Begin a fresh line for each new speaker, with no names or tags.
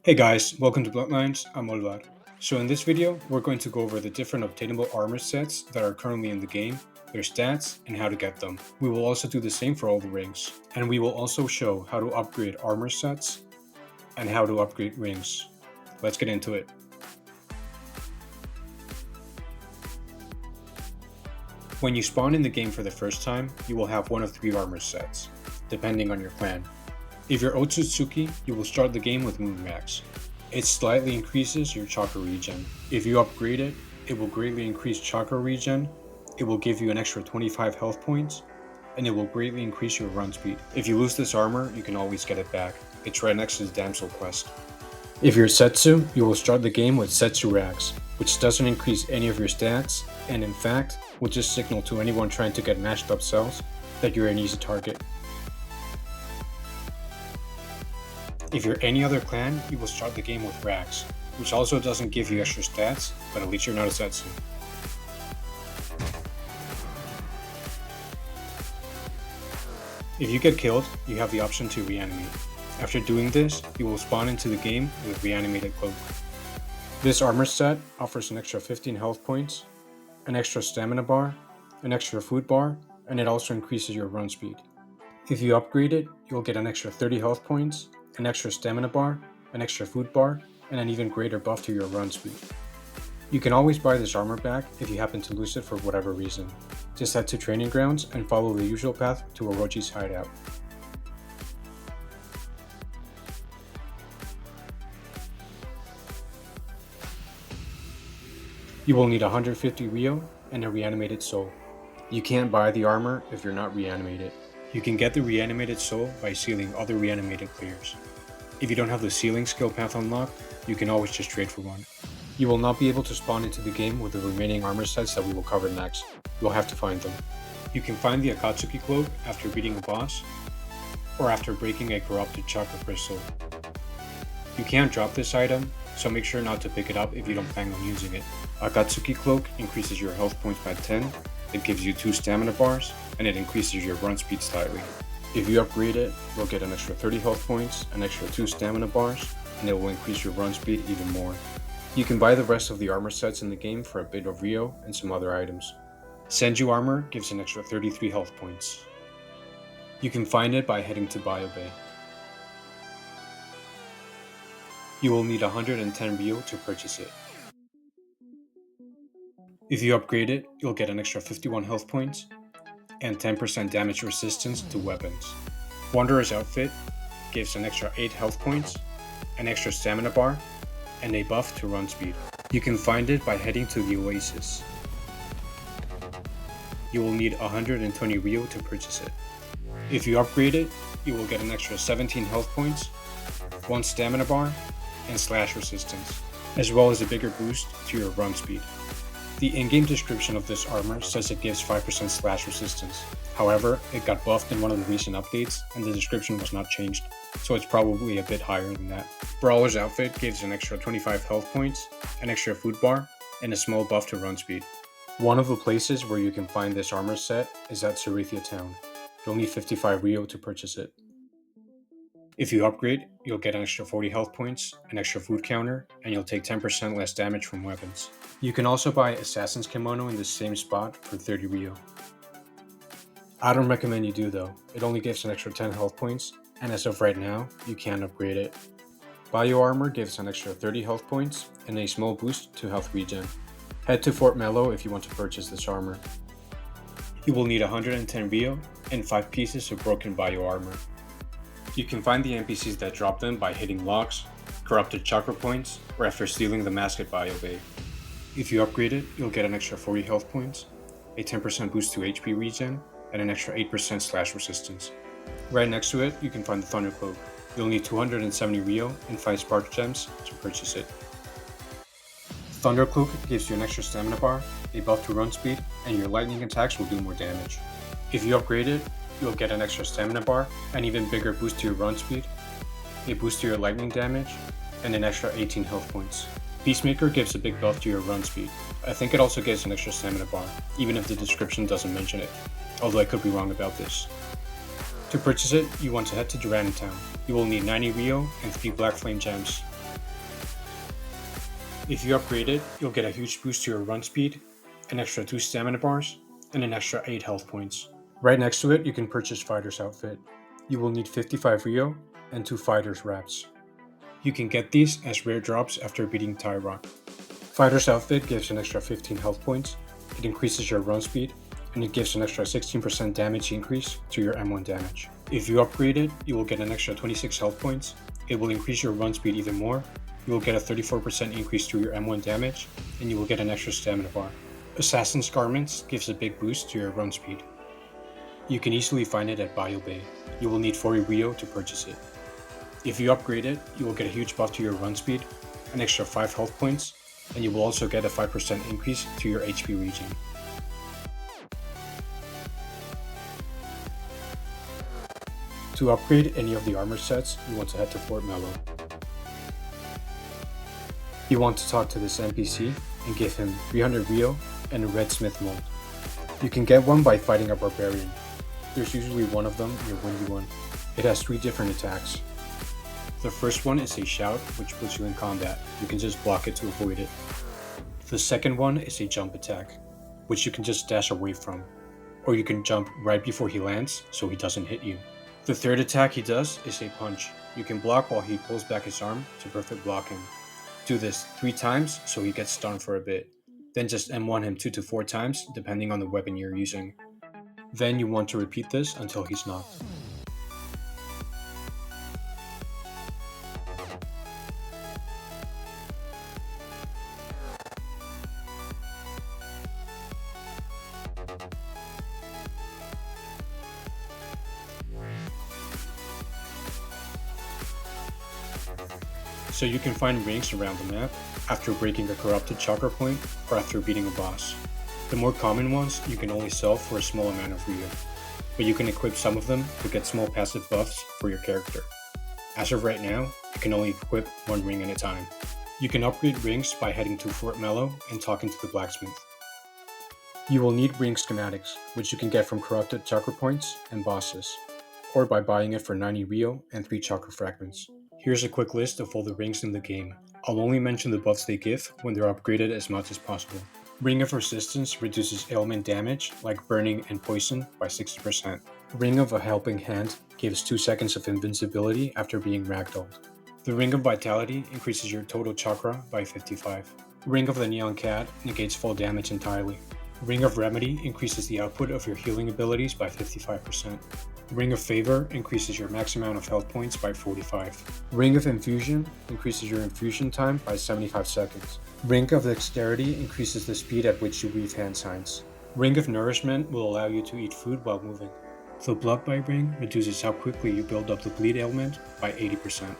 Hey guys, welcome to Bloodlines, I'm Olvar. So in this video, we're going to go over the different obtainable armor sets that are currently in the game, their stats, and how to get them. We will also do the same for all the rings, and we will also show how to upgrade armor sets and how to upgrade rings. Let's get into it. When you spawn in the game for the first time, you will have one of three armor sets, depending on your clan. If you're Otsutsuki, you will start the game with Moon Max. It slightly increases your chakra regen. If you upgrade it, it will greatly increase chakra regen, it will give you an extra 25 health points, and it will greatly increase your run speed. If you lose this armor, you can always get it back. It's right next to the Damsel quest. If you're Zetsu, you will start the game with Zetsu Rags, which doesn't increase any of your stats, and in fact, will just signal to anyone trying to get mashed up cells that you're an easy target. If you're any other clan, you will start the game with Rags, which also doesn't give you extra stats, but at least you're not a Zetsu. If you get killed, you have the option to reanimate. After doing this, you will spawn into the game with Reanimated Cloak. This armor set offers an extra 15 health points, an extra stamina bar, an extra food bar, and it also increases your run speed. If you upgrade it, you'll get an extra 30 health points, an extra stamina bar, an extra food bar, and an even greater buff to your run speed. You can always buy this armor back if you happen to lose it for whatever reason. Just head to training grounds and follow the usual path to Orochi's hideout. You will need 150 Ryo and a reanimated soul. You can't buy the armor if you're not reanimated. You can get the reanimated soul by sealing other reanimated clears. If you don't have the sealing skill path unlocked, you can always just trade for one. You will not be able to spawn into the game with the remaining armor sets that we will cover next. You'll have to find them. You can find the Akatsuki Cloak after beating a boss, or after breaking a corrupted chakra crystal. You can't drop this item, so make sure not to pick it up if you don't plan on using it. Akatsuki Cloak increases your health points by 10, it gives you 2 stamina bars, and it increases your run speed slightly. If you upgrade it, you'll get an extra 30 health points, an extra 2 stamina bars, and it will increase your run speed even more. You can buy the rest of the armor sets in the game for a bit of Ryo and some other items. Senju Armor gives an extra 33 health points. You can find it by heading to Biyo Bay. You will need 110 Ryo to purchase it. If you upgrade it, you'll get an extra 51 health points and 10% damage resistance to weapons. Wanderer's Outfit gives an extra 8 health points, an extra stamina bar, and a buff to run speed. You can find it by heading to the Oasis. You will need 120 Ryo to purchase it. If you upgrade it, you will get an extra 17 health points, 1 stamina bar, and slash resistance, as well as a bigger boost to your run speed. The in-game description of this armor says it gives 5% slash resistance. However, it got buffed in one of the recent updates and the description was not changed, so it's probably a bit higher than that. Brawler's Outfit gives an extra 25 health points, an extra food bar, and a small buff to run speed. One of the places where you can find this armor set is at Sarithia Town. You'll need 55 Ryo to purchase it. If you upgrade, you'll get an extra 40 health points, an extra food counter, and you'll take 10% less damage from weapons. You can also buy Assassin's Kimono in the same spot for 30 Ryo. I don't recommend you do though, it only gives an extra 10 health points, and as of right now, you can't upgrade it. Biyo Armor gives an extra 30 health points and a small boost to health regen. Head to Fort Mellow if you want to purchase this armor. You will need 110 Ryo and 5 pieces of broken Biyo Armor. You can find the NPCs that drop them by hitting locks, corrupted chakra points, or after stealing the mask at Biyo Bay. If you upgrade it, you'll get an extra 40 health points, a 10% boost to HP regen, and an extra 8% slash resistance. Right next to it, you can find the Thunder Cloak. You'll need 270 Ryo and 5 Spark Gems to purchase it. Thunder Cloak gives you an extra stamina bar, a buff to run speed, and your lightning attacks will do more damage. If you upgrade it, you'll get an extra stamina bar, an even bigger boost to your run speed, a boost to your lightning damage, and an extra 18 health points. Peacemaker gives a big buff to your run speed. I think it also gives an extra stamina bar, even if the description doesn't mention it, although I could be wrong about this. To purchase it, you want to head to Duran Town. You will need 90 Rio and 3 Black Flame Gems. If you upgrade it, you'll get a huge boost to your run speed, an extra 2 stamina bars, and an extra 8 health points. Right next to it, you can purchase Fighter's Outfit. You will need 55 Rio and 2 Fighter's Wraps. You can get these as rare drops after beating Tyrock. Fighter's Outfit gives an extra 15 health points, it increases your run speed, and it gives an extra 16% damage increase to your M1 damage. If you upgrade it, you will get an extra 26 health points, it will increase your run speed even more, you will get a 34% increase to your M1 damage, and you will get an extra stamina bar. Assassin's Garments gives a big boost to your run speed. You can easily find it at Biyo Bay. You will need 40 Rio to purchase it. If you upgrade it, you will get a huge buff to your run speed, an extra 5 health points, and you will also get a 5% increase to your HP regen. To upgrade any of the armor sets, you want to head to Fort Mellow. You want to talk to this NPC and give him 300 Rio and a red smith mold. You can get one by fighting a barbarian. There's usually one of them near Windy One. It has 3 different attacks. The first one is a shout, which puts you in combat. You can just block it to avoid it. The second one is a jump attack, which you can just dash away from, or you can jump right before he lands so he doesn't hit you. The third attack he does is a punch. You can block while he pulls back his arm to perfect block him. Do this 3 times so he gets stunned for a bit. Then just M1 him 2 to 4 times depending on the weapon you're using. Then you want to repeat this until he's knocked. So you can find rings around the map after breaking a corrupted chakra point or after beating a boss. The more common ones you can only sell for a small amount of Rio, but you can equip some of them to get small passive buffs for your character. As of right now, you can only equip 1 ring at a time. You can upgrade rings by heading to Fort Mellow and talking to the blacksmith. You will need ring schematics, which you can get from corrupted chakra points and bosses, or by buying it for 90 Rio and 3 chakra fragments. Here's a quick list of all the rings in the game. I'll only mention the buffs they give when they're upgraded as much as possible. Ring of Resistance reduces ailment damage like burning and poison by 60%. Ring of a Helping Hand gives 2 seconds of invincibility after being ragdolled. The Ring of Vitality increases your total chakra by 55. Ring of the Neon Cat negates fall damage entirely. Ring of Remedy increases the output of your healing abilities by 55%. Ring of Favor increases your max amount of health points by 45. Ring of Infusion increases your infusion time by 75 seconds. Ring of Dexterity increases the speed at which you weave hand signs. Ring of Nourishment will allow you to eat food while moving. The Blood Bite Ring reduces how quickly you build up the bleed ailment by 80%.